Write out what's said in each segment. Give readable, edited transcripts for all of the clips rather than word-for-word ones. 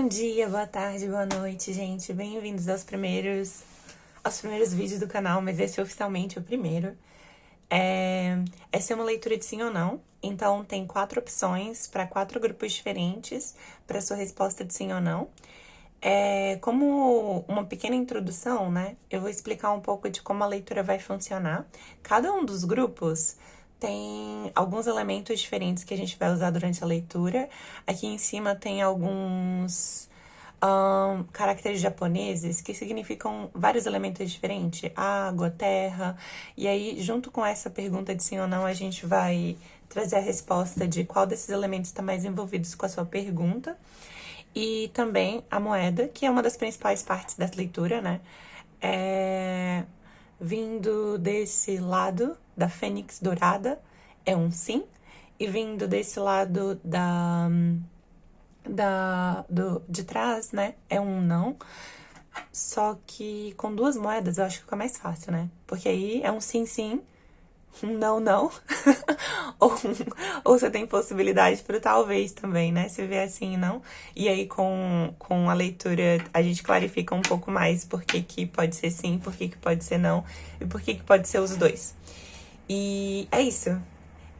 Bom dia, boa tarde, boa noite, gente. Bem-vindos aos primeiros vídeos do canal, mas esse é oficialmente o primeiro. Essa é uma leitura de sim ou não, então tem 4 opções para 4 grupos diferentes para sua resposta de sim ou não. Como uma pequena introdução, né? Eu vou explicar um pouco de como a leitura vai funcionar. Cada um dos grupos tem alguns elementos diferentes que a gente vai usar durante a leitura. Aqui em cima tem alguns caracteres japoneses que significam vários elementos diferentes: água, terra. E aí, junto com essa pergunta de sim ou não, a gente vai trazer a resposta de qual desses elementos está mais envolvidos com a sua pergunta. E também a moeda, que é uma das principais partes da leitura, né? Vindo desse lado da fênix dourada, é um sim. E vindo desse lado de trás, né, é um não. Só que com 2 moedas eu acho que fica mais fácil, né? Porque aí é um sim, sim, um não, não. ou você tem possibilidade para talvez também, né? Se vier assim, não. E aí com a leitura a gente clarifica um pouco mais por que pode ser sim, por que pode ser não e por que pode ser os dois. E é isso.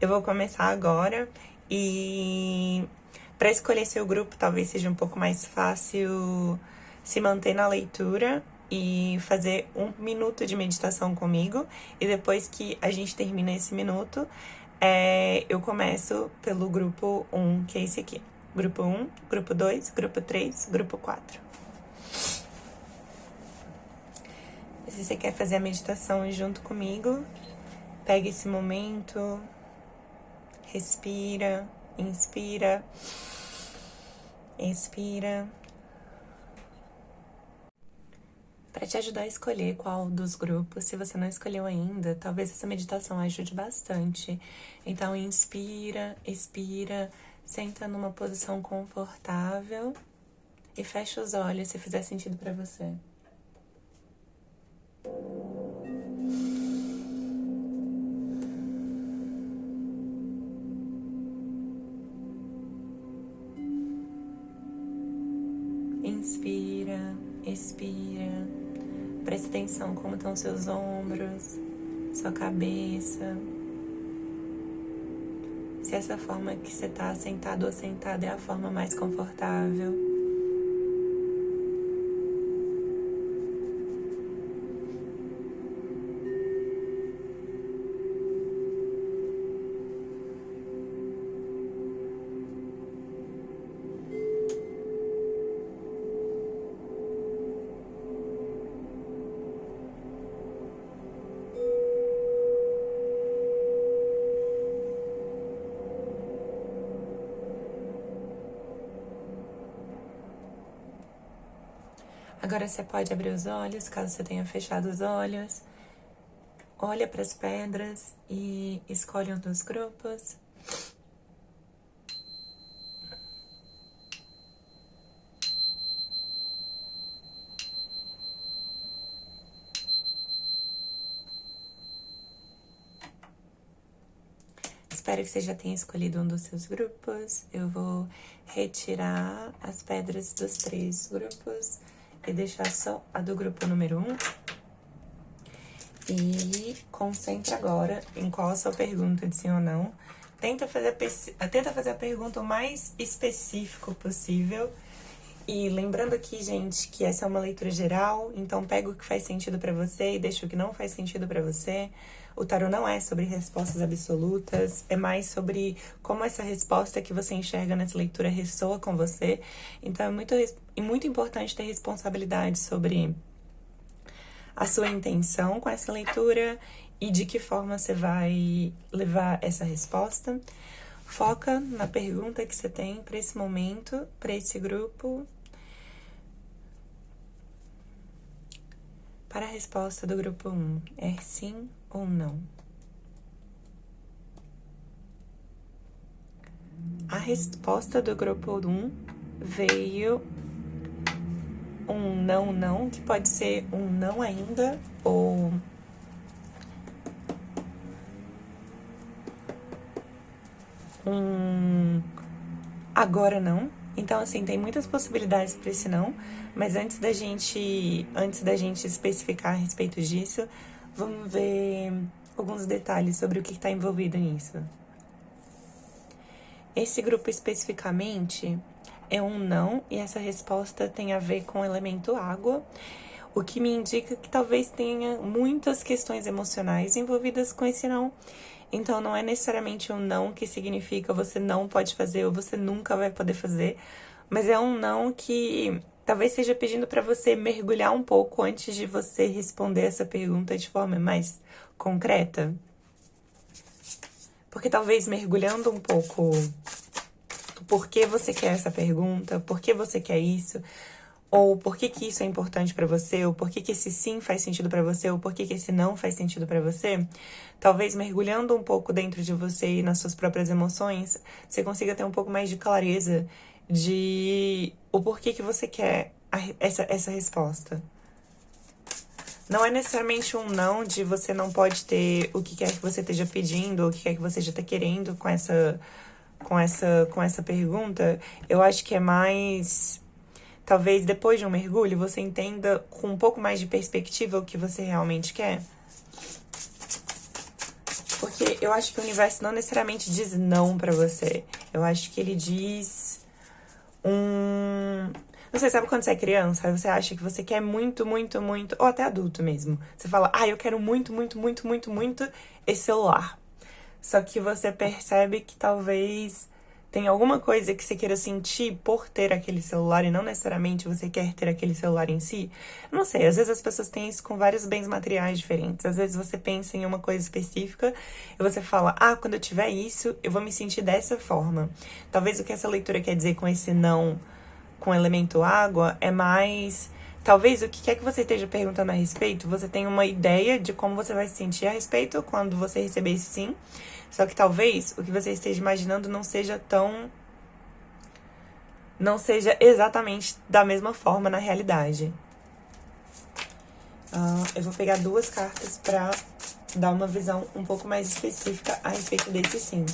Eu vou começar agora e para escolher seu grupo talvez seja um pouco mais fácil se manter na leitura e fazer 1 minuto de meditação comigo. E depois que a gente termina esse minuto, eu começo pelo grupo 1, que é esse aqui. Grupo 1, grupo 2, grupo 3, grupo 4. Se você quer fazer a meditação junto comigo, pega esse momento, respira, inspira, expira. Para te ajudar a escolher qual dos grupos, se você não escolheu ainda, talvez essa meditação ajude bastante. Então, inspira, expira, senta numa posição confortável e fecha os olhos se fizer sentido para você. Inspira, expira. Preste atenção como estão seus ombros, sua cabeça. Se essa forma que você está sentado ou sentada é a forma mais confortável. Agora você pode abrir os olhos, caso você tenha fechado os olhos. Olha para as pedras e escolhe um dos grupos. Espero que você já tenha escolhido um dos seus grupos. Eu vou retirar as pedras dos 3 grupos e deixar só a do grupo número 1. E concentre agora em qual a sua pergunta de sim ou não. Tenta fazer a pergunta o mais específico possível. E lembrando aqui, gente, que essa é uma leitura geral, então pega o que faz sentido pra você e deixa o que não faz sentido pra você. O tarô não é sobre respostas absolutas, é mais sobre como essa resposta que você enxerga nessa leitura ressoa com você. Então é muito importante ter responsabilidade sobre a sua intenção com essa leitura e de que forma você vai levar essa resposta. Foca na pergunta que você tem para esse momento, para esse grupo. Para a resposta do grupo 1, é sim ou não? A resposta do grupo 1 veio um não, não, que pode ser um não ainda ou agora não. Então, assim, tem muitas possibilidades para esse não, mas antes da gente especificar a respeito disso, vamos ver alguns detalhes sobre o que está envolvido nisso. Esse grupo especificamente é um não, e essa resposta tem a ver com o elemento água, o que me indica que talvez tenha muitas questões emocionais envolvidas com esse não. Então, não é necessariamente um não que significa você não pode fazer ou você nunca vai poder fazer, mas é um não que talvez seja pedindo para você mergulhar um pouco antes de você responder essa pergunta de forma mais concreta. Porque talvez mergulhando um pouco do porquê você quer essa pergunta, por que você quer isso, ou por que isso é importante pra você, ou por que esse sim faz sentido pra você, ou por que esse não faz sentido pra você, talvez mergulhando um pouco dentro de você e nas suas próprias emoções, você consiga ter um pouco mais de clareza de o porquê que você quer essa resposta. Não é necessariamente um não de você não pode ter o que quer que você esteja pedindo, ou o que quer que você já está querendo com essa pergunta. Eu acho que é mais... Talvez depois de um mergulho você entenda com um pouco mais de perspectiva o que você realmente quer. Porque eu acho que o universo não necessariamente diz não pra você. Eu acho que ele diz Não sei, sabe quando você é criança? Aí você acha que você quer muito, muito, muito, ou até adulto mesmo. Você fala, eu quero muito, muito, muito, muito, muito esse celular. Só que você percebe que talvez tem alguma coisa que você queira sentir por ter aquele celular e não necessariamente você quer ter aquele celular em si. Eu não sei, às vezes as pessoas têm isso com vários bens materiais diferentes. Às vezes você pensa em uma coisa específica e você fala, quando eu tiver isso, eu vou me sentir dessa forma. Talvez o que essa leitura quer dizer com esse não, com o elemento água, é mais... Talvez o que quer que você esteja perguntando a respeito, você tenha uma ideia de como você vai se sentir a respeito quando você receber esse sim. Só que talvez o que você esteja imaginando não seja exatamente da mesma forma na realidade. Eu vou pegar 2 cartas pra dar uma visão um pouco mais específica a respeito desse sim,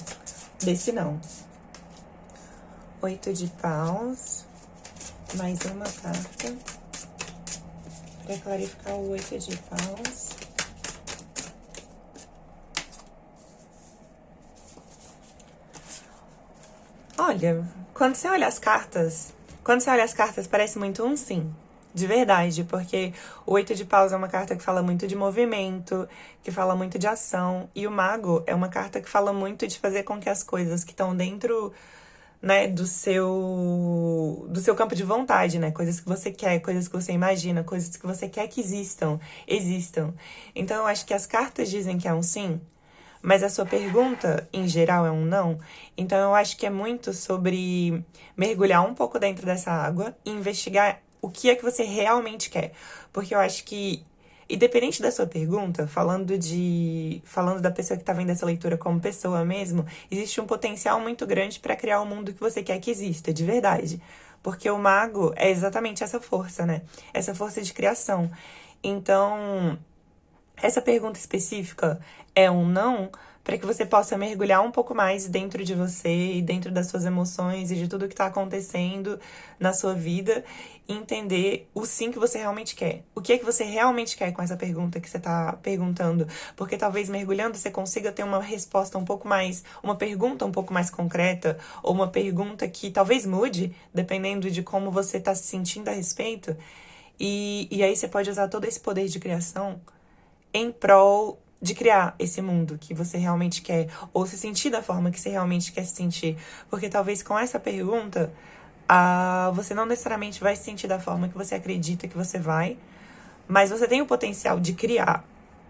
desse não. 8 de paus, mais uma carta para clarificar o 8 de paus. Olha, quando você olha as cartas, parece muito um sim. De verdade, porque o 8 de paus é uma carta que fala muito de movimento, que fala muito de ação. E o mago é uma carta que fala muito de fazer com que as coisas que estão dentro, né, do seu campo de vontade, né? Coisas que você quer, coisas que você imagina, coisas que você quer que existam. Então, eu acho que as cartas dizem que é um sim, mas a sua pergunta, em geral, é um não. Então, eu acho que é muito sobre mergulhar um pouco dentro dessa água e investigar o que é que você realmente quer. Porque eu acho que, independente da sua pergunta, falando da pessoa que tá vendo essa leitura como pessoa mesmo, existe um potencial muito grande para criar o mundo que você quer que exista, de verdade. Porque o mago é exatamente essa força, né? Essa força de criação. Então, essa pergunta específica é um não, para que você possa mergulhar um pouco mais dentro de você e dentro das suas emoções e de tudo que está acontecendo na sua vida e entender o sim que você realmente quer. O que é que você realmente quer com essa pergunta que você está perguntando? Porque talvez mergulhando você consiga ter uma resposta uma pergunta um pouco mais concreta, ou uma pergunta que talvez mude, dependendo de como você está se sentindo a respeito. E aí você pode usar todo esse poder de criação em prol de criar esse mundo que você realmente quer, ou se sentir da forma que você realmente quer se sentir. Porque talvez com essa pergunta, você não necessariamente vai se sentir da forma que você acredita que você vai, mas você tem o potencial de criar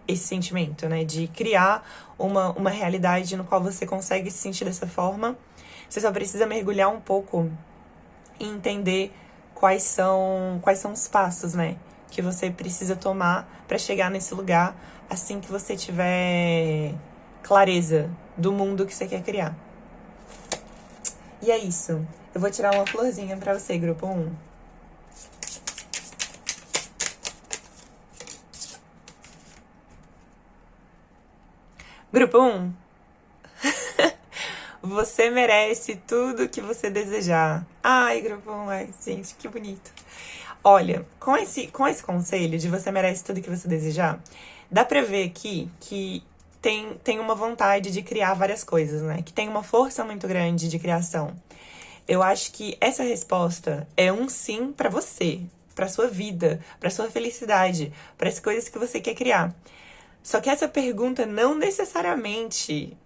esse sentimento, né? De criar uma realidade no qual você consegue se sentir dessa forma. Você só precisa mergulhar um pouco e entender quais são os passos, né? Que você precisa tomar para chegar nesse lugar assim que você tiver clareza do mundo que você quer criar. E é isso. Eu vou tirar uma florzinha pra você, grupo 1. Grupo 1. Você merece tudo que você desejar. Ai, grupo 1, ai, gente, que bonito. Olha, com esse conselho de você merece tudo que você desejar, dá pra ver aqui que tem uma vontade de criar várias coisas, né? Que tem uma força muito grande de criação. Eu acho que essa resposta é um sim pra você, pra sua vida, pra sua felicidade, para as coisas que você quer criar. Só que essa pergunta não necessariamente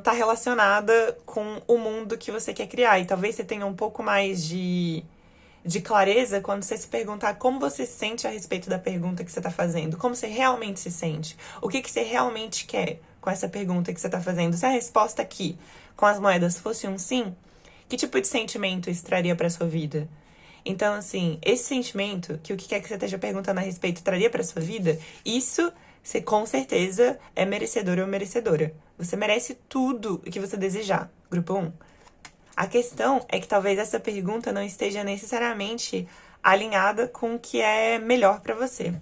tá relacionada com o mundo que você quer criar. E talvez você tenha um pouco mais de clareza quando você se perguntar como você se sente a respeito da pergunta que você está fazendo. Como você realmente se sente. O que você realmente quer com essa pergunta que você está fazendo. Se a resposta aqui, com as moedas, fosse um sim, que tipo de sentimento isso traria para sua vida? Então, assim, esse sentimento, que o que quer que você esteja perguntando a respeito traria para sua vida, isso você com certeza é merecedor ou merecedora. Você merece tudo o que você desejar. Grupo 1. A questão é que talvez essa pergunta não esteja necessariamente alinhada com o que é melhor para você.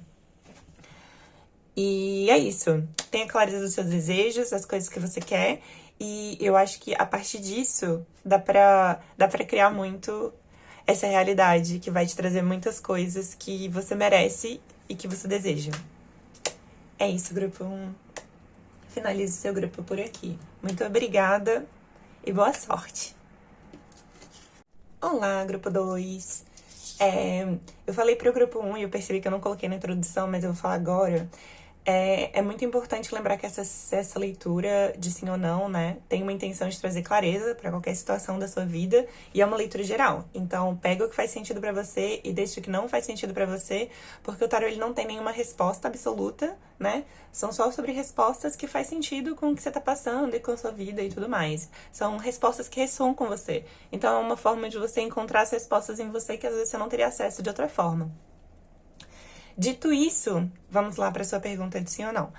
E é isso. Tenha clareza dos seus desejos, das coisas que você quer. E eu acho que a partir disso dá pra criar muito essa realidade que vai te trazer muitas coisas que você merece e que você deseja. É isso, grupo 1. Finalize seu grupo por aqui. Muito obrigada e boa sorte. Olá, grupo 2. Eu falei pro grupo 1 e eu percebi que eu não coloquei na introdução, mas eu vou falar agora. É muito importante lembrar que essa leitura de sim ou não, né, tem uma intenção de trazer clareza para qualquer situação da sua vida e é uma leitura geral. Então, pega o que faz sentido para você e deixa o que não faz sentido para você, porque o tarot ele não tem nenhuma resposta absoluta, né? São só sobre respostas que faz sentido com o que você tá passando e com a sua vida e tudo mais. São respostas que ressoam com você. Então, é uma forma de você encontrar as respostas em você que às vezes você não teria acesso de outra forma. Dito isso, vamos lá para sua pergunta de sim ou não.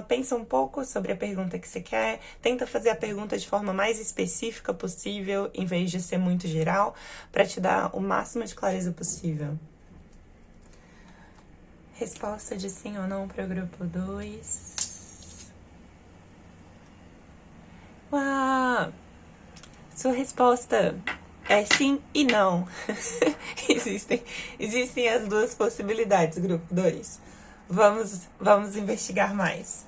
Pensa um pouco sobre a pergunta que você quer, tenta fazer a pergunta de forma mais específica possível, em vez de ser muito geral, para te dar o máximo de clareza possível. Resposta de sim ou não para o grupo 2. Uau! Sua resposta é sim e não. Existem as duas possibilidades, grupo 2. Vamos investigar mais.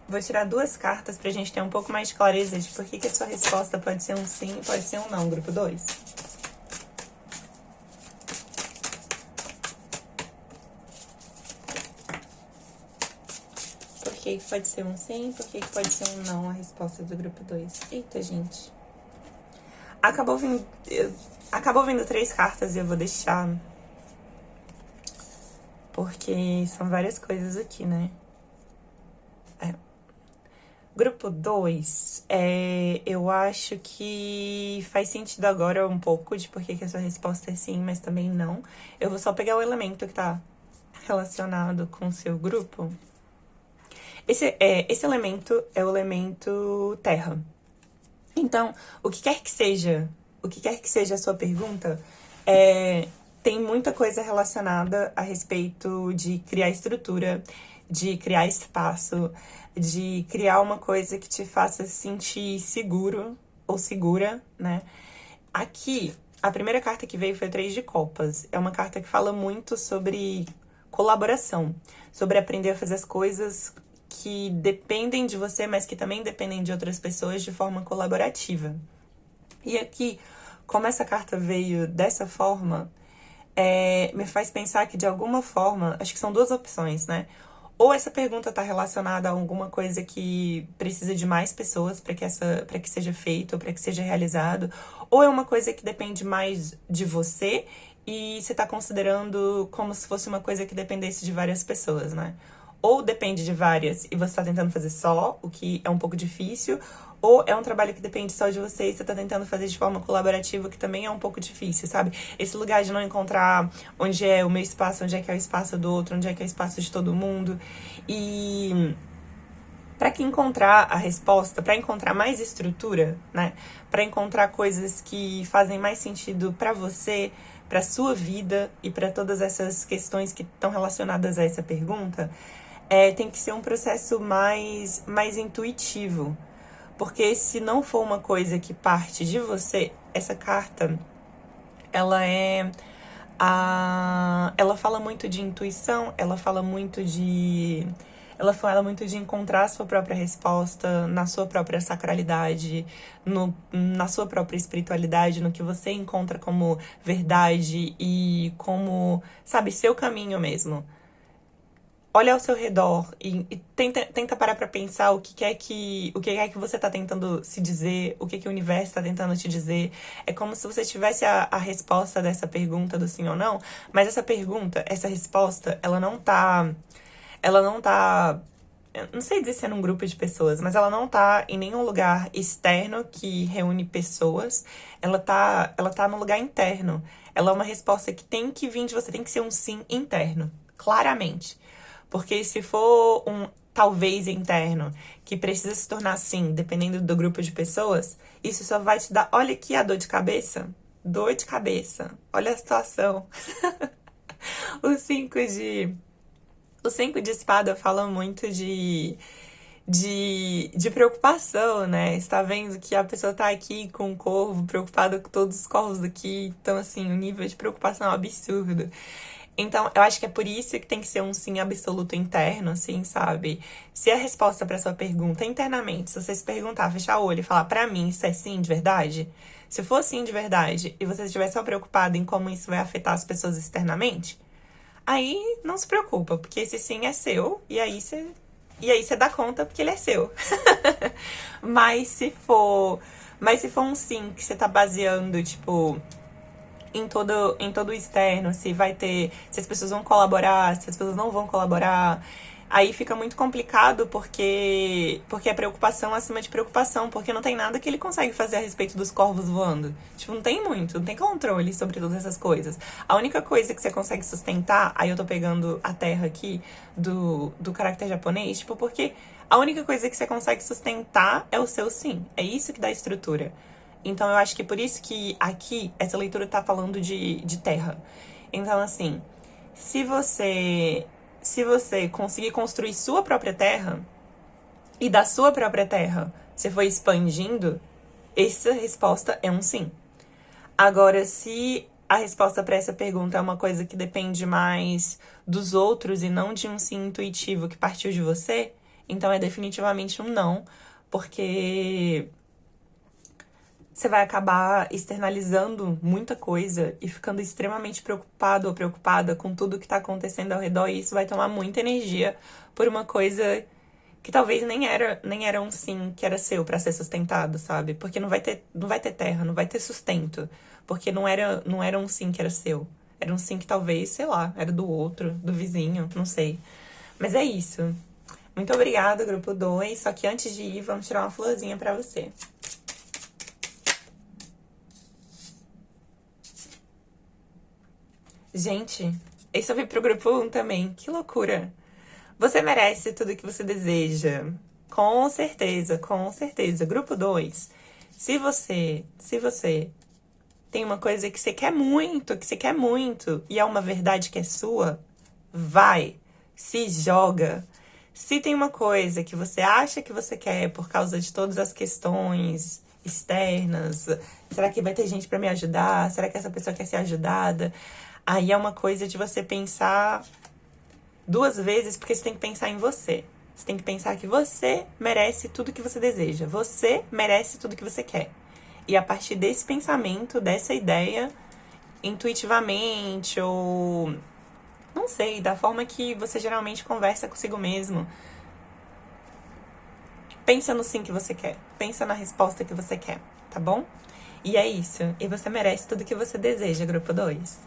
Vou tirar 2 cartas pra gente ter um pouco mais de clareza de por que a sua resposta pode ser um sim e pode ser um não, grupo 2. Por que pode ser um sim? Por que pode ser um não a resposta do grupo 2? Eita, gente. Acabou vindo 3 cartas e eu vou deixar. Porque são várias coisas aqui, né? Grupo 2, eu acho que faz sentido agora um pouco de por que a sua resposta é sim, mas também não. Eu vou só pegar o elemento que tá relacionado com o seu grupo. Esse elemento é o elemento terra. Então, o que quer que seja a sua pergunta, tem muita coisa relacionada a respeito de criar estrutura, de criar espaço, de criar uma coisa que te faça sentir seguro ou segura, né? Aqui, a primeira carta que veio foi o 3 de Copas. É uma carta que fala muito sobre colaboração, sobre aprender a fazer as coisas que dependem de você, mas que também dependem de outras pessoas de forma colaborativa. E aqui, como essa carta veio dessa forma, me faz pensar que de alguma forma, acho que são 2 opções, né? Ou essa pergunta está relacionada a alguma coisa que precisa de mais pessoas para que seja feito, ou para que seja realizado, ou é uma coisa que depende mais de você e você está considerando como se fosse uma coisa que dependesse de várias pessoas, né? Ou depende de várias e você está tentando fazer só, o que é um pouco difícil, ou é um trabalho que depende só de você e você tá tentando fazer de forma colaborativa, que também é um pouco difícil, sabe? Esse lugar de não encontrar onde é o meu espaço, onde é que é o espaço do outro, onde é que é o espaço de todo mundo. E para que encontrar a resposta, para encontrar mais estrutura, né? Para encontrar coisas que fazem mais sentido para você, para sua vida e para todas essas questões que estão relacionadas a essa pergunta, tem que ser um processo mais intuitivo. Porque se não for uma coisa que parte de você, essa carta, ela ela fala muito de intuição, ela fala muito de encontrar a sua própria resposta na sua própria sacralidade, na sua própria espiritualidade, no que você encontra como verdade e como, sabe, seu caminho mesmo. Olha ao seu redor e tenta parar pra pensar o que é que você tá tentando se dizer, o que o universo tá tentando te dizer. É como se você tivesse a resposta dessa pergunta do sim ou não, mas essa pergunta, essa resposta, ela não tá, eu não sei dizer se é num grupo de pessoas, mas ela não tá em nenhum lugar externo que reúne pessoas, ela tá no lugar interno. Ela é uma resposta que tem que vir de você, tem que ser um sim interno, claramente. Porque se for um talvez interno, que precisa se tornar sim, dependendo do grupo de pessoas, isso só vai te dar. Olha aqui a dor de cabeça. Dor de cabeça. Olha a situação. O 5 de. O 5 de espada fala muito de preocupação, né? Você tá vendo que a pessoa tá aqui com o corvo, preocupada com todos os corvos aqui. Então, assim, o nível de preocupação é um absurdo. Então, eu acho que é por isso que tem que ser um sim absoluto interno, assim, sabe? Se a resposta pra sua pergunta internamente, se você se perguntar, fechar o olho e falar, pra mim, isso é sim de verdade? Se for sim de verdade e você estiver só preocupado em como isso vai afetar as pessoas externamente, aí não se preocupa, porque esse sim é seu e aí você dá conta porque ele é seu. Mas se for um sim que você tá baseando, tipo, em todo o externo, se as pessoas vão colaborar, se as pessoas não vão colaborar. Aí fica muito complicado porque é preocupação acima de preocupação, porque não tem nada que ele consegue fazer a respeito dos corvos voando. Tipo, não tem muito, não tem controle sobre todas essas coisas. A única coisa que você consegue sustentar, aí eu tô pegando a terra aqui do caráter japonês, tipo, porque a única coisa que você consegue sustentar é o seu sim. É isso que dá estrutura. Então eu acho que por isso que aqui essa leitura tá falando de terra. Então, assim, se você conseguir construir sua própria terra e da sua própria terra você for expandindo, essa resposta é um sim. Agora, se a resposta para essa pergunta é uma coisa que depende mais dos outros e não de um sim intuitivo que partiu de você, então é definitivamente um não, porque você vai acabar externalizando muita coisa e ficando extremamente preocupado ou preocupada com tudo que tá acontecendo ao redor, e isso vai tomar muita energia por uma coisa que talvez nem era um sim que era seu pra ser sustentado, sabe? Porque não vai ter terra, não vai ter sustento, porque não era um sim que era seu. Era um sim que talvez, sei lá, era do outro, do vizinho, não sei. Mas é isso. Muito obrigada, grupo 2. Só que antes de ir, vamos tirar uma florzinha pra você. Gente, esse eu vi pro grupo 1 também. Que loucura. Você merece tudo que você deseja. Com certeza, com certeza. Grupo 2. Se você tem uma coisa que você quer muito, e é uma verdade que é sua, vai, se joga. Se tem uma coisa que você acha que você quer por causa de todas as questões externas, será que vai ter gente pra me ajudar? Será que essa pessoa quer ser ajudada? Aí é uma coisa de você pensar duas vezes, porque você tem que pensar em você. Você tem que pensar que você merece tudo que você deseja. Você merece tudo que você quer. E a partir desse pensamento, dessa ideia, intuitivamente ou não sei, da forma que você geralmente conversa consigo mesmo, pensa no sim que você quer. Pensa na resposta que você quer, tá bom? E é isso. E você merece tudo que você deseja, grupo 2.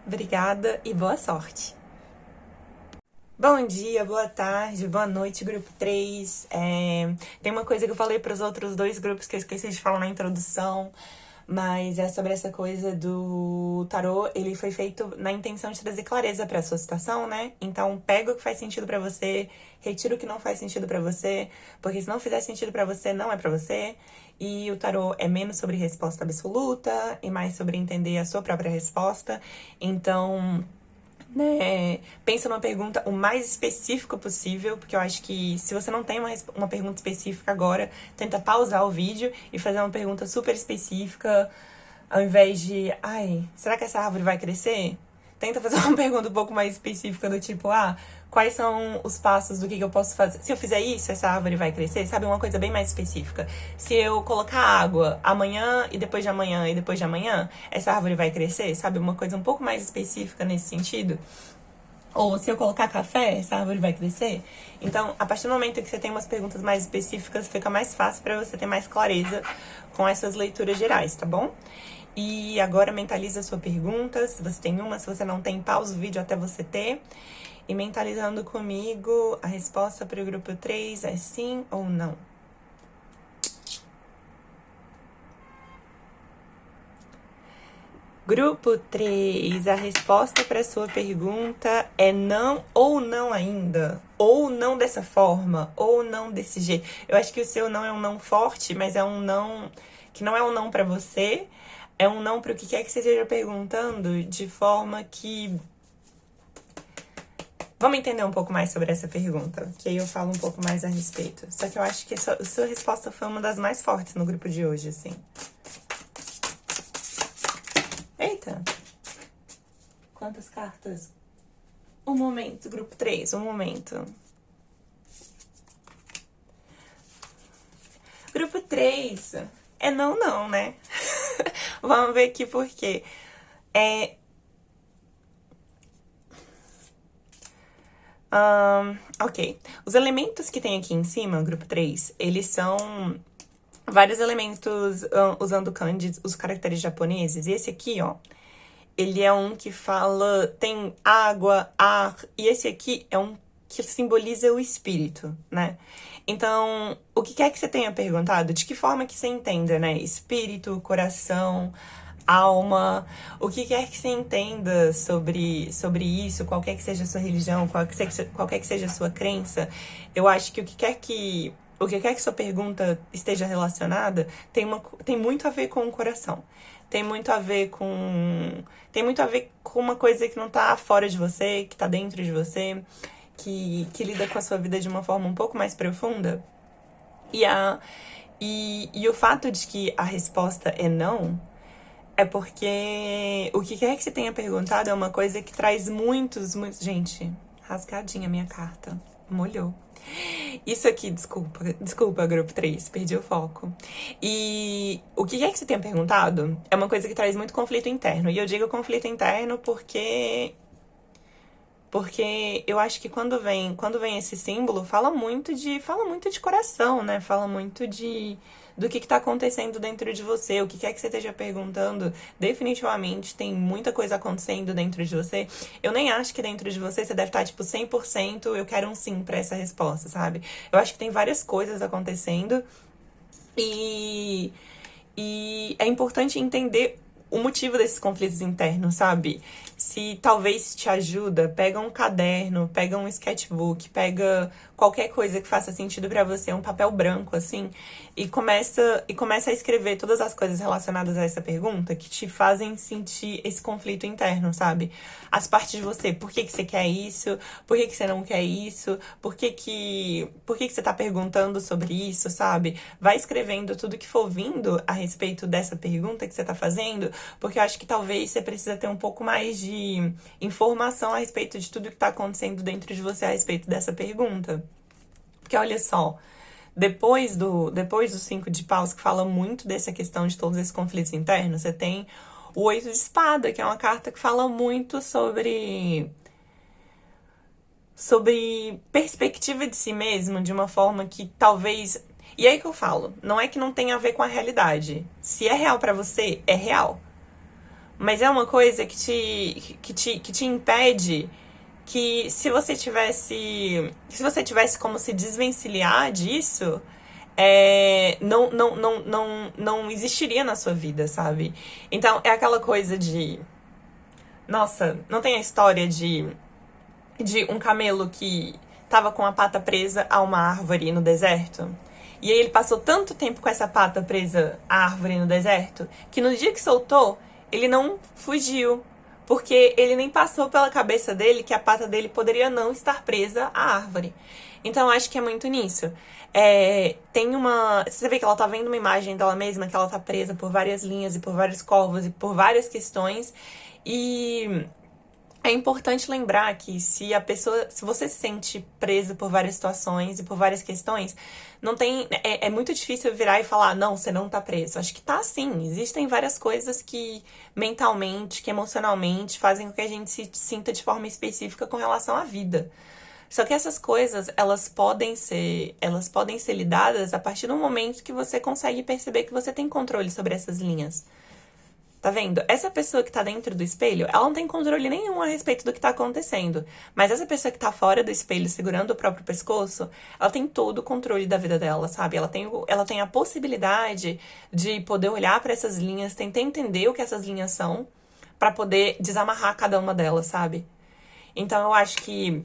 Obrigada e boa sorte! Bom dia, boa tarde, boa noite, grupo 3. Tem uma coisa que eu falei para os outros dois grupos que eu esqueci de falar na introdução, mas é sobre essa coisa do tarô. Ele foi feito na intenção de trazer clareza para a sua situação, né? Então, pega o que faz sentido para você, retira o que não faz sentido para você, porque se não fizer sentido para você, não é para você. E o tarô é menos sobre resposta absoluta e mais sobre entender a sua própria resposta. Então, né? Pensa numa pergunta o mais específica possível, porque eu acho que se você não tem uma pergunta específica agora, tenta pausar o vídeo e fazer uma pergunta super específica, ao invés de, ai, será que essa árvore vai crescer? Tenta fazer uma pergunta um pouco mais específica do tipo, quais são os passos do que eu posso fazer? Se eu fizer isso, essa árvore vai crescer? Sabe, uma coisa bem mais específica. Se eu colocar água amanhã e depois de amanhã e depois de amanhã, essa árvore vai crescer? Sabe, uma coisa um pouco mais específica nesse sentido. Ou se eu colocar café, essa árvore vai crescer? Então, a partir do momento que você tem umas perguntas mais específicas, fica mais fácil para você ter mais clareza com essas leituras gerais, tá bom? E agora mentaliza a sua pergunta, se você tem uma, se você não tem, pausa o vídeo até você ter. E mentalizando comigo, a resposta para o grupo 3 é sim ou não. Grupo 3, a resposta para a sua pergunta é não ou não ainda. Ou não dessa forma, ou não desse jeito. Eu acho que o seu não é um não forte, mas é um não que não é um não para você. É um não para o que quer que você esteja perguntando, de forma que... Vamos entender um pouco mais sobre essa pergunta, que aí eu falo um pouco mais a respeito. Só que eu acho que a sua resposta foi uma das mais fortes no grupo de hoje, assim. Eita! Quantas cartas? Um momento, grupo 3, um momento. Grupo 3 é não, né? Vamos ver aqui por quê. Ok. Os elementos que tem aqui em cima, grupo 3, eles são vários elementos usando kanji, os caracteres japoneses. E esse aqui, ó, ele é um que fala, tem água, ar, e esse aqui é um que simboliza o espírito, né? Então, o que quer que você tenha perguntado, de que forma que você entenda, né? Espírito, coração, alma, o que quer que você entenda sobre isso, qualquer que seja a sua religião, qualquer que seja a sua crença, eu acho que o que quer que sua pergunta esteja relacionada tem muito a ver com o coração. Tem muito a ver com uma coisa que não tá fora de você, que tá dentro de você, que lida com a sua vida de uma forma um pouco mais profunda. E o fato de que a resposta é não, é porque o que quer que você tenha perguntado é uma coisa que traz muitos... Gente, rasgadinha a minha carta. Molhou. Isso aqui, desculpa, grupo 3, perdi o foco. E o que quer que você tenha perguntado é uma coisa que traz muito conflito interno. E eu digo conflito interno porque eu acho que quando vem esse símbolo, fala muito de coração, né? Fala muito do que tá acontecendo dentro de você, o que quer que você esteja perguntando. Definitivamente tem muita coisa acontecendo dentro de você. Eu nem acho que dentro de você deve estar, tipo, 100% eu quero um sim pra essa resposta, sabe? Eu acho que tem várias coisas acontecendo e é importante entender o motivo desses conflitos internos, sabe? Se talvez te ajuda, pega um caderno, pega um sketchbook, pega qualquer coisa que faça sentido pra você, um papel branco, assim, e começa a escrever todas as coisas relacionadas a essa pergunta que te fazem sentir esse conflito interno, sabe? As partes de você, por que você quer isso? Por que você não quer isso? Por que você tá perguntando sobre isso, sabe? Vai escrevendo tudo que for vindo a respeito dessa pergunta que você tá fazendo, porque eu acho que talvez você precisa ter um pouco mais de informação a respeito de tudo que tá acontecendo dentro de você a respeito dessa pergunta. Porque olha só, depois do 5 de paus, que fala muito dessa questão de todos esses conflitos internos, você tem o 8 de espada, que é uma carta que fala muito sobre perspectiva de si mesmo, de uma forma que talvez... E aí que eu falo, não é que não tem a ver com a realidade. Se é real pra você, é real. Mas é uma coisa que te impede que se você tivesse como se desvencilhar disso, não existiria na sua vida, sabe? Então, é aquela coisa de... Nossa, não tem a história de um camelo que tava com a pata presa a uma árvore no deserto? E aí ele passou tanto tempo com essa pata presa à árvore no deserto, que no dia que soltou, ele não fugiu. porque ele nem passou pela cabeça dele que a pata dele poderia não estar presa à árvore. Então eu acho que é muito nisso. Tem uma. Você vê que ela tá vendo uma imagem dela mesma, que ela tá presa por várias linhas e por vários corvos e por várias questões. E é importante lembrar que se você se sente preso por várias situações e por várias questões, não tem, é muito difícil virar e falar, não, você não tá preso. Acho que tá sim, existem várias coisas que mentalmente, que emocionalmente fazem com que a gente se sinta de forma específica com relação à vida. Só que essas coisas, elas podem ser lidadas a partir do momento que você consegue perceber que você tem controle sobre essas linhas. Tá vendo? Essa pessoa que tá dentro do espelho, ela não tem controle nenhum a respeito do que tá acontecendo. Mas essa pessoa que tá fora do espelho, segurando o próprio pescoço, ela tem todo o controle da vida dela, sabe? Ela tem a possibilidade de poder olhar pra essas linhas, tentar entender o que essas linhas são, pra poder desamarrar cada uma delas, sabe? Então eu acho que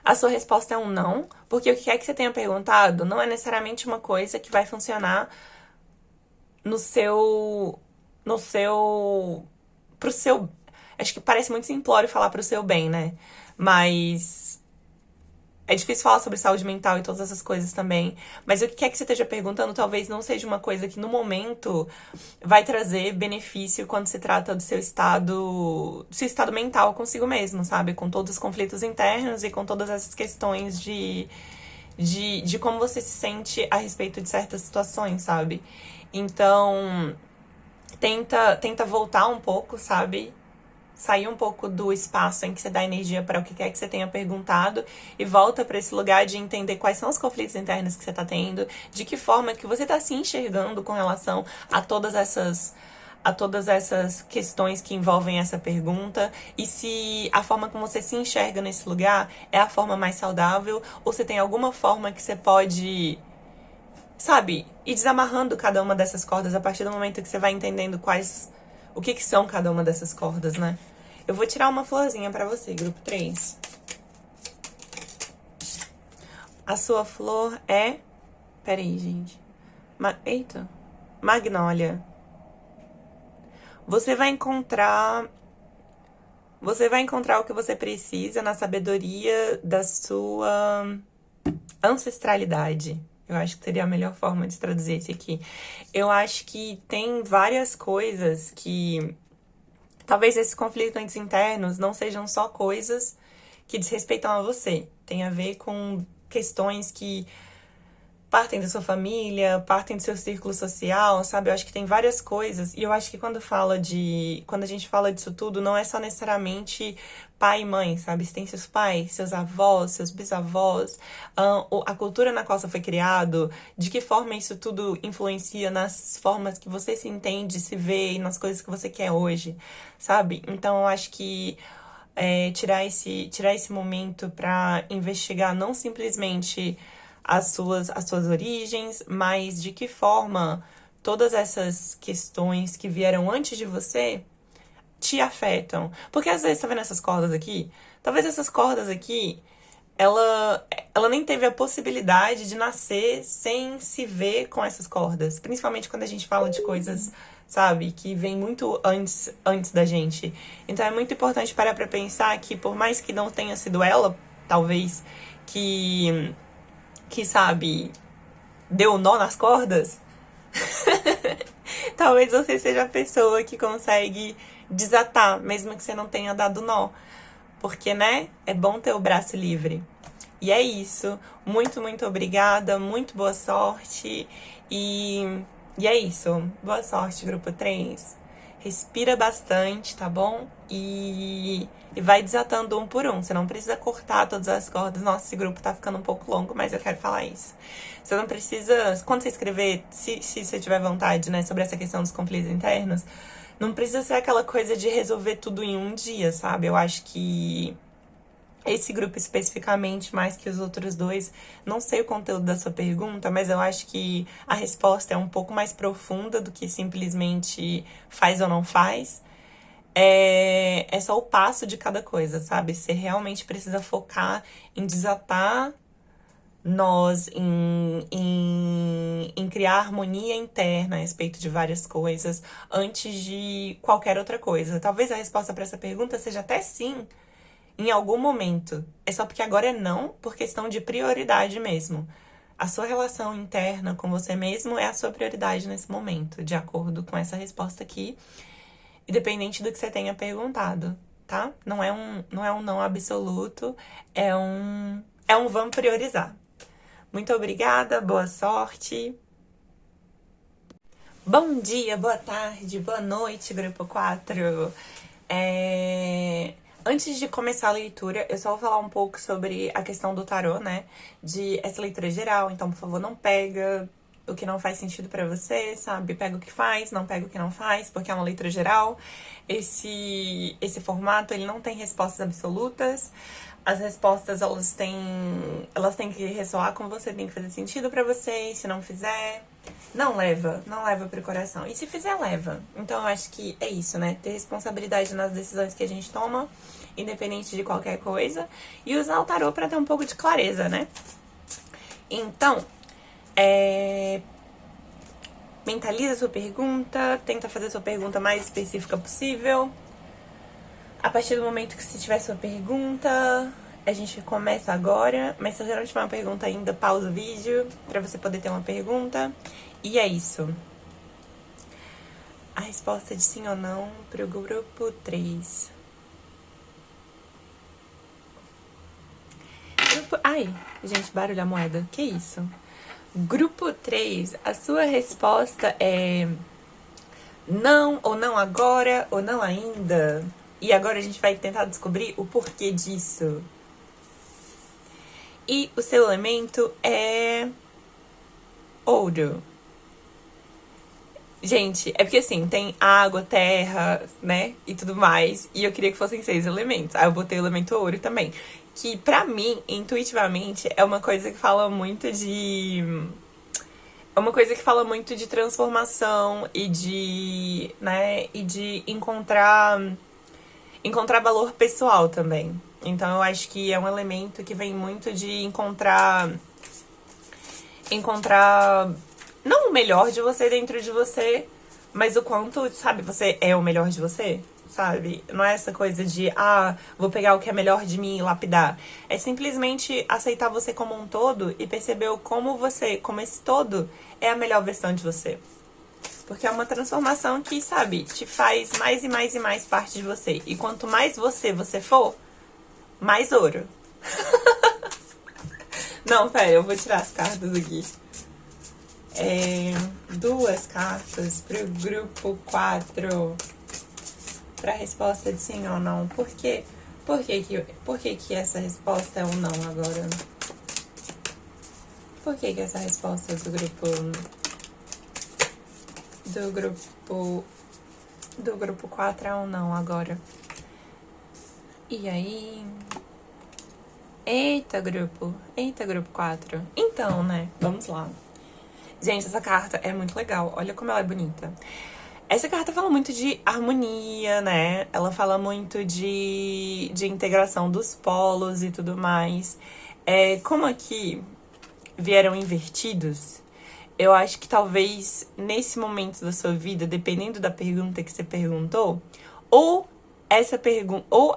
a sua resposta é um não, porque o que quer que você tenha perguntado não é necessariamente uma coisa que vai funcionar no seu no seu, pro seu, acho que parece muito simplório falar pro seu bem, né? Mas é difícil falar sobre saúde mental e todas essas coisas também. Mas o que quer que você esteja perguntando talvez não seja uma coisa que no momento vai trazer benefício quando se trata do seu estado mental consigo mesmo, sabe? Com todos os conflitos internos e com todas essas questões de como você se sente a respeito de certas situações, sabe? Então, tenta voltar um pouco, sabe? Sair um pouco do espaço em que você dá energia para o que quer que você tenha perguntado e volta para esse lugar de entender quais são os conflitos internos que você tá tendo, de que forma que você tá se enxergando com relação a todas essas questões que envolvem essa pergunta, e se a forma como você se enxerga nesse lugar é a forma mais saudável, ou se tem alguma forma que você pode, sabe, ir desamarrando cada uma dessas cordas a partir do momento que você vai entendendo o que são cada uma dessas cordas, né? Eu vou tirar uma florzinha pra você, grupo 3. A sua flor é... Peraí, gente. Eita. Magnólia. Você vai encontrar o que você precisa na sabedoria da sua ancestralidade. Eu acho que seria a melhor forma de traduzir esse aqui. Eu acho que tem várias coisas que... Talvez esses conflitos internos não sejam só coisas que desrespeitam a você. Tem a ver com questões que partem da sua família, partem do seu círculo social, sabe? Eu acho que tem várias coisas. E eu acho que quando a gente fala disso tudo, não é só necessariamente pai e mãe, sabe? Você tem seus pais, seus avós, seus bisavós, a cultura na qual você foi criado, de que forma isso tudo influencia nas formas que você se entende, se vê e nas coisas que você quer hoje, sabe? Então eu acho que tirar esse momento pra investigar não simplesmente as suas origens, mas de que forma todas essas questões que vieram antes de você te afetam. Porque às vezes, tá vendo essas cordas aqui? Talvez essas cordas aqui, ela nem teve a possibilidade de nascer sem se ver com essas cordas. Principalmente quando a gente fala de coisas, sabe, que vem muito antes da gente. Então é muito importante parar pra pensar que por mais que não tenha sido ela, talvez, que sabe, deu nó nas cordas, talvez você seja a pessoa que consegue desatar, mesmo que você não tenha dado nó. Porque, né, é bom ter o braço livre. E é isso. Muito, muito obrigada. Muito boa sorte. E é isso. Boa sorte, grupo 3. Respira bastante, tá bom? E vai desatando um por um. Você não precisa cortar todas as cordas. Nossa, esse grupo tá ficando um pouco longo, mas eu quero falar isso. Você não precisa... Quando você escrever, se você tiver vontade, né, sobre essa questão dos conflitos internos, não precisa ser aquela coisa de resolver tudo em um dia, sabe? Eu acho que esse grupo especificamente, mais que os outros dois, não sei o conteúdo da sua pergunta, mas eu acho que a resposta é um pouco mais profunda do que simplesmente faz ou não faz. É só o passo de cada coisa, sabe? Você realmente precisa focar em desatar nós em criar harmonia interna a respeito de várias coisas antes de qualquer outra coisa. Talvez a resposta para essa pergunta seja até sim, em algum momento. É só porque agora é não, por questão de prioridade mesmo. A sua relação interna com você mesmo é a sua prioridade nesse momento, de acordo com essa resposta aqui, independente do que você tenha perguntado, tá? Não é um não absoluto, é um vamos priorizar. Muito obrigada, boa sorte. Bom dia, boa tarde, boa noite, grupo 4. Antes de começar a leitura, eu só vou falar um pouco sobre a questão do tarô, né? De essa leitura geral, então, por favor, não pega o que não faz sentido pra você, sabe? Pega o que faz, não pega o que não faz, porque é uma leitura geral. Esse formato, ele não tem respostas absolutas. As respostas, elas têm que ressoar com você, tem que fazer sentido pra você, e se não fizer, não leva pro coração. E se fizer, leva. Então, eu acho que é isso, né? Ter responsabilidade nas decisões que a gente toma, independente de qualquer coisa, e usar o tarô pra ter um pouco de clareza, né? Então, mentaliza a sua pergunta, tenta fazer a sua pergunta mais específica possível. A partir do momento que você tiver sua pergunta, a gente começa agora. Mas se você não tiver uma pergunta ainda, pausa o vídeo pra você poder ter uma pergunta. E é isso. A resposta de sim ou não pro grupo 3. Ai, gente, barulho da moeda. Que isso? Grupo 3, a sua resposta é não, ou não agora, ou não ainda. E agora a gente vai tentar descobrir o porquê disso. E o seu elemento é ouro. Gente, é porque assim, tem água, terra, né, e tudo mais. E eu queria que fossem 6 elementos. Aí eu botei o elemento ouro também. Que pra mim, intuitivamente, é uma coisa que fala muito de... É uma coisa que fala muito de transformação e de, né, e de encontrar valor pessoal também. Então eu acho que é um elemento que vem muito de encontrar não o melhor de você dentro de você, mas o quanto, sabe, você é o melhor de você, sabe? Não é essa coisa de, vou pegar o que é melhor de mim e lapidar. É simplesmente aceitar você como um todo e perceber como você, como esse todo, é a melhor versão de você. Porque é uma transformação que, sabe, te faz mais e mais e mais parte de você. E quanto mais você for, mais ouro. Não, pera, eu vou tirar as cartas aqui. 2 cartas pro grupo 4. Pra resposta de sim ou não. Por quê? Por que essa resposta é um não agora? Por que essa resposta do grupo 4 é um não agora? E aí? Eita, grupo 4. Então, né? Vamos lá. Gente, essa carta é muito legal. Olha como ela é bonita. Essa carta fala muito de harmonia, né? Ela fala muito de integração dos polos e tudo mais. Como aqui vieram invertidos, eu acho que talvez nesse momento da sua vida, dependendo da pergunta que você perguntou, ou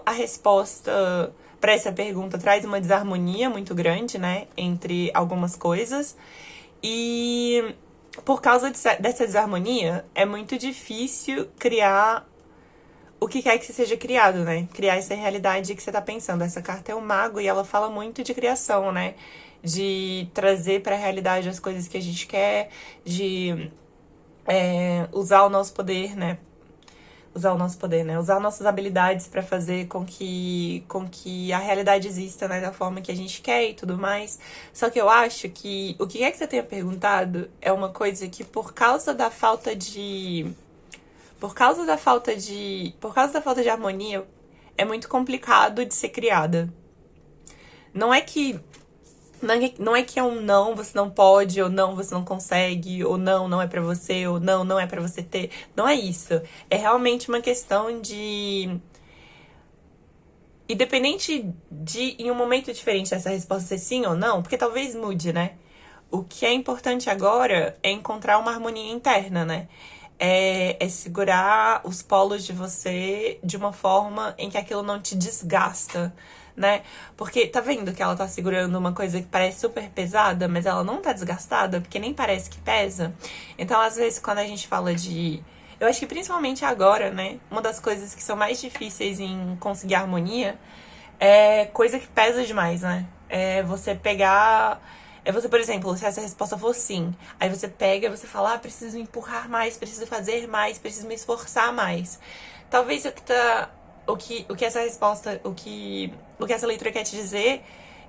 a resposta para essa pergunta traz uma desarmonia muito grande, né, entre algumas coisas. E por causa dessa desarmonia, é muito difícil criar o que quer que seja criado, né? Criar essa realidade que você tá pensando. Essa carta é o mago e ela fala muito de criação, né? De trazer pra realidade as coisas que a gente quer, de usar o nosso poder, né? Usar nossas habilidades pra fazer com que a realidade exista, né, da forma que a gente quer e tudo mais. Só que eu acho que o que é que você tenha perguntado é uma coisa que por causa da falta de harmonia é muito complicado de ser criada. Não é que é um não, você não pode, ou não, você não consegue, ou não é pra você, ou não é pra você ter. Não é isso. É realmente uma questão de independente de, em um momento diferente, essa resposta ser sim ou não, porque talvez mude, né? O que é importante agora é encontrar uma harmonia interna, né? É segurar os polos de você de uma forma em que aquilo não te desgasta, né? Porque tá vendo que ela tá segurando uma coisa que parece super pesada, mas ela não tá desgastada, porque nem parece que pesa. Então, às vezes, quando a gente fala de. Eu acho que principalmente agora, né? Uma das coisas que são mais difíceis em conseguir harmonia é coisa que pesa demais, né? É você pegar. É você, por exemplo, se essa resposta for sim, aí você pega e você fala, ah, preciso empurrar mais, preciso fazer mais, preciso me esforçar mais. Talvez o que essa resposta, o que essa leitura quer te dizer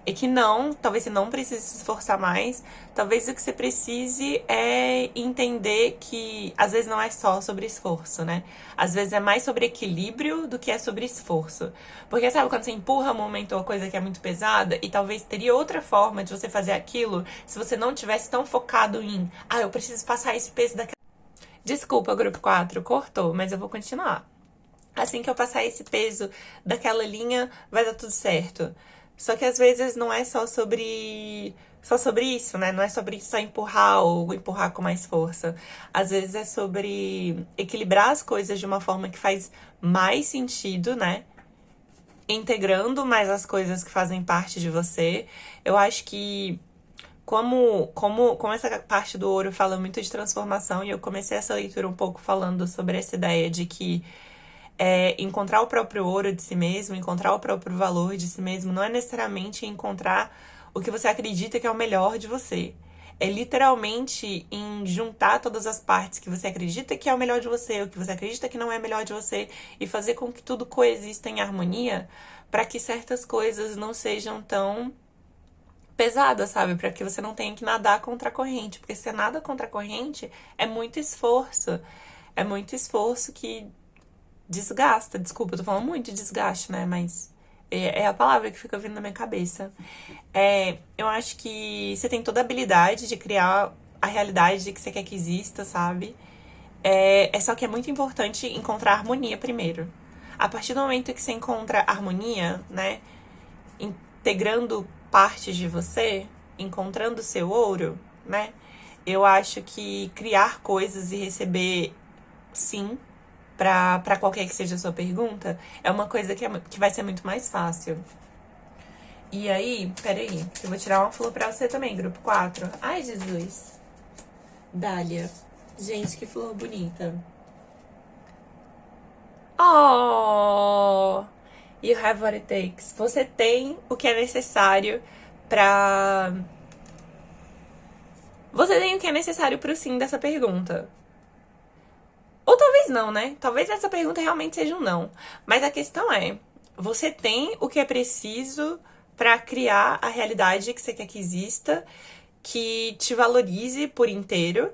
é que não, talvez você não precise se esforçar mais. Talvez o que você precise é entender que às vezes não é só sobre esforço, né? Às vezes é mais sobre equilíbrio do que é sobre esforço. Porque sabe quando você empurra um momento uma coisa que é muito pesada e talvez teria outra forma de você fazer aquilo se você não tivesse tão focado em, ah, eu preciso passar esse peso daquela. Desculpa, grupo 4 cortou, mas eu vou continuar. Assim que eu passar esse peso daquela linha, vai dar tudo certo. Só que às vezes não é só sobre isso, né? Não é sobre só empurrar ou empurrar com mais força. Às vezes é sobre equilibrar as coisas de uma forma que faz mais sentido, né? Integrando mais as coisas que fazem parte de você. Eu acho que como essa parte do ouro fala muito de transformação, e eu comecei essa leitura um pouco falando sobre essa ideia de que encontrar o próprio ouro de si mesmo, encontrar o próprio valor de si mesmo, não é necessariamente encontrar o que você acredita que é o melhor de você. É literalmente em juntar todas as partes que você acredita que é o melhor de você, o que você acredita que não é melhor de você, e fazer com que tudo coexista em harmonia, para que certas coisas não sejam tão pesadas, sabe? Para que você não tenha que nadar contra a corrente, porque se nada contra a corrente é muito esforço. É muito esforço que desgasta. Desculpa, eu tô falando muito de desgaste, né? Mas é a palavra que fica vindo na minha cabeça. Eu acho que você tem toda a habilidade de criar a realidade que você quer que exista, sabe? Só que é muito importante encontrar harmonia primeiro. A partir do momento que você encontra harmonia, né? Integrando partes de você, encontrando seu ouro, né? Eu acho que criar coisas e receber sim pra qualquer que seja a sua pergunta, é uma coisa que vai ser muito mais fácil. E aí, peraí, eu vou tirar uma flor pra você também, grupo 4. Ai, Jesus. Dália. Gente, que flor bonita. Oh! You have what it takes. Você tem o que é necessário pra... Você tem o que é necessário pro sim dessa pergunta. Ou talvez não, né? Talvez essa pergunta realmente seja um não. Mas a questão é, você tem o que é preciso para criar a realidade que você quer que exista, que te valorize por inteiro.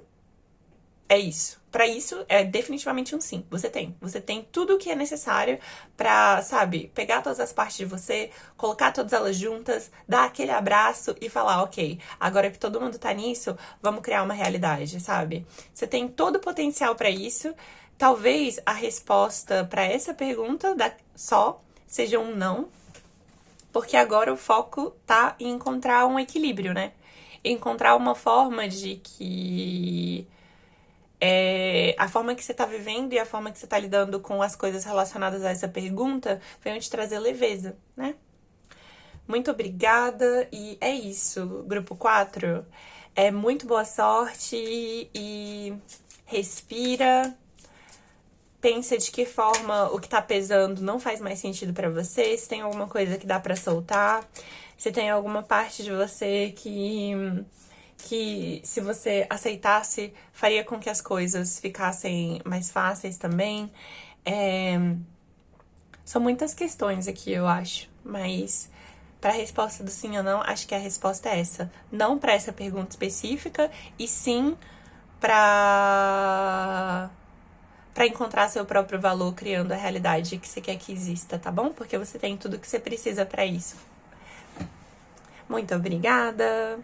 É isso. Para isso, é definitivamente um sim. Você tem. Você tem tudo o que é necessário pra, sabe, pegar todas as partes de você, colocar todas elas juntas, dar aquele abraço e falar, ok, agora que todo mundo tá nisso, vamos criar uma realidade, sabe? Você tem todo o potencial pra isso. Talvez a resposta pra essa pergunta só seja um não, porque agora o foco tá em encontrar um equilíbrio, né? Encontrar uma forma de que a forma que você tá vivendo e a forma que você tá lidando com as coisas relacionadas a essa pergunta venham te trazer leveza, né? Muito obrigada e é isso, grupo 4. Muito boa sorte e respira. Pensa de que forma o que tá pesando não faz mais sentido pra você, se tem alguma coisa que dá pra soltar, se tem alguma parte de você que se você aceitasse, faria com que as coisas ficassem mais fáceis também. São muitas questões aqui, eu acho, mas para a resposta do sim ou não, acho que a resposta é essa. Não para essa pergunta específica, e sim para encontrar seu próprio valor criando a realidade que você quer que exista, tá bom? Porque você tem tudo que você precisa para isso. Muito obrigada!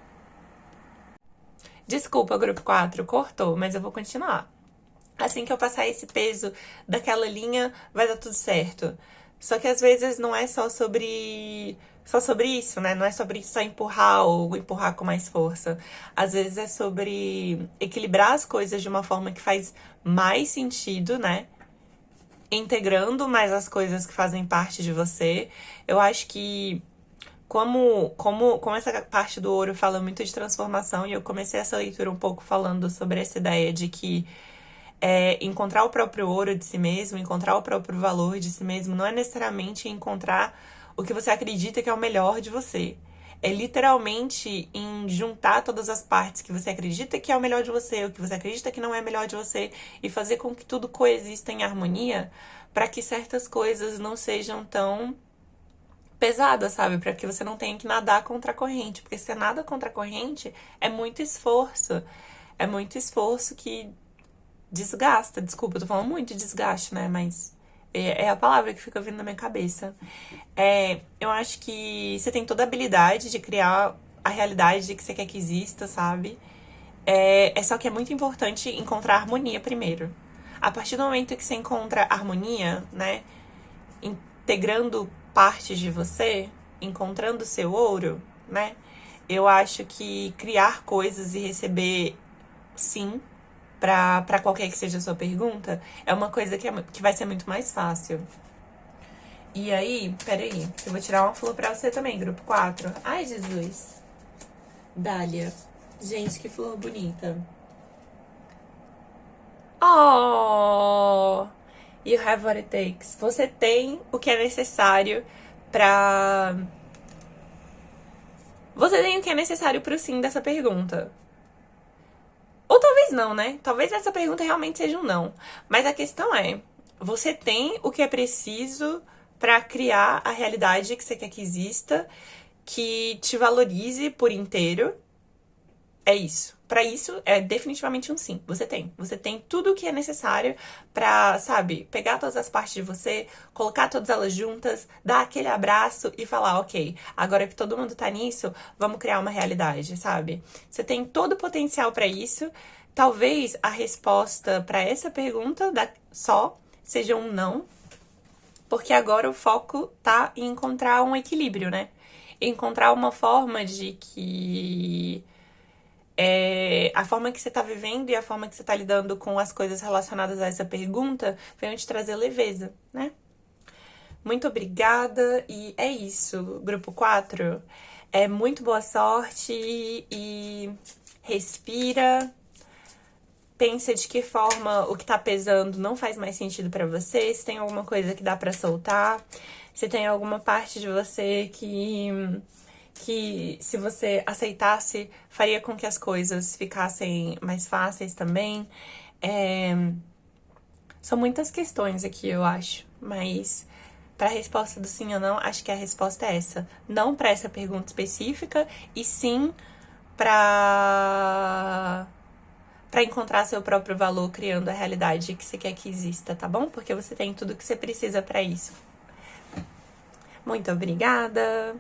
Desculpa, grupo 4, cortou, mas eu vou continuar. Assim que eu passar esse peso daquela linha, vai dar tudo certo. Só que às vezes não é só sobre isso, né? Não é sobre só empurrar ou empurrar com mais força. Às vezes é sobre equilibrar as coisas de uma forma que faz mais sentido, né? Integrando mais as coisas que fazem parte de você. Eu acho que como essa parte do ouro fala muito de transformação, e eu comecei essa leitura um pouco falando sobre essa ideia de que encontrar o próprio ouro de si mesmo, encontrar o próprio valor de si mesmo, não é necessariamente encontrar o que você acredita que é o melhor de você. É literalmente em juntar todas as partes que você acredita que é o melhor de você, o que você acredita que não é melhor de você, e fazer com que tudo coexista em harmonia, para que certas coisas não sejam tão pesadas, sabe? Para que você não tenha que nadar contra a corrente. Porque se nada contra a corrente, é muito esforço. É muito esforço que desgasta. Desculpa, eu tô falando muito de desgaste, né? Mas é a palavra que fica vindo na minha cabeça. Eu acho que você tem toda a habilidade de criar a realidade que você quer que exista, sabe? Só que é muito importante encontrar harmonia primeiro. A partir do momento que você encontra harmonia, né? Integrando partes de você, encontrando seu ouro, né? Eu acho que criar coisas e receber sim pra qualquer que seja a sua pergunta é uma coisa que vai ser muito mais fácil. E aí, peraí, eu vou tirar uma flor pra você também, grupo 4. Ai, Jesus. Dália. Gente, que flor bonita. Oh! You have what it takes. Você tem o que é necessário pra... Você tem o que é necessário pro sim dessa pergunta. Ou talvez não, né? Talvez essa pergunta realmente seja um não. Mas a questão é, você tem o que é preciso pra criar a realidade que você quer que exista, que te valorize por inteiro. É isso. Pra isso, é definitivamente um sim. Você tem. Você tem tudo o que é necessário pra, sabe, pegar todas as partes de você, colocar todas elas juntas, dar aquele abraço e falar, ok, agora que todo mundo tá nisso, vamos criar uma realidade, sabe? Você tem todo o potencial pra isso. Talvez a resposta pra essa pergunta só seja um não, porque agora o foco tá em encontrar um equilíbrio, né? Encontrar uma forma de que a forma que você tá vivendo e a forma que você tá lidando com as coisas relacionadas a essa pergunta venham te trazer leveza, né? Muito obrigada e é isso, grupo 4. Muito boa sorte e respira. Pensa de que forma o que tá pesando não faz mais sentido pra você, se tem alguma coisa que dá pra soltar, se tem alguma parte de você que se você aceitasse, faria com que as coisas ficassem mais fáceis também. São muitas questões aqui, eu acho, mas para a resposta do sim ou não, acho que a resposta é essa. Não para essa pergunta específica, e sim para encontrar seu próprio valor criando a realidade que você quer que exista, tá bom? Porque você tem tudo que você precisa para isso. Muito obrigada!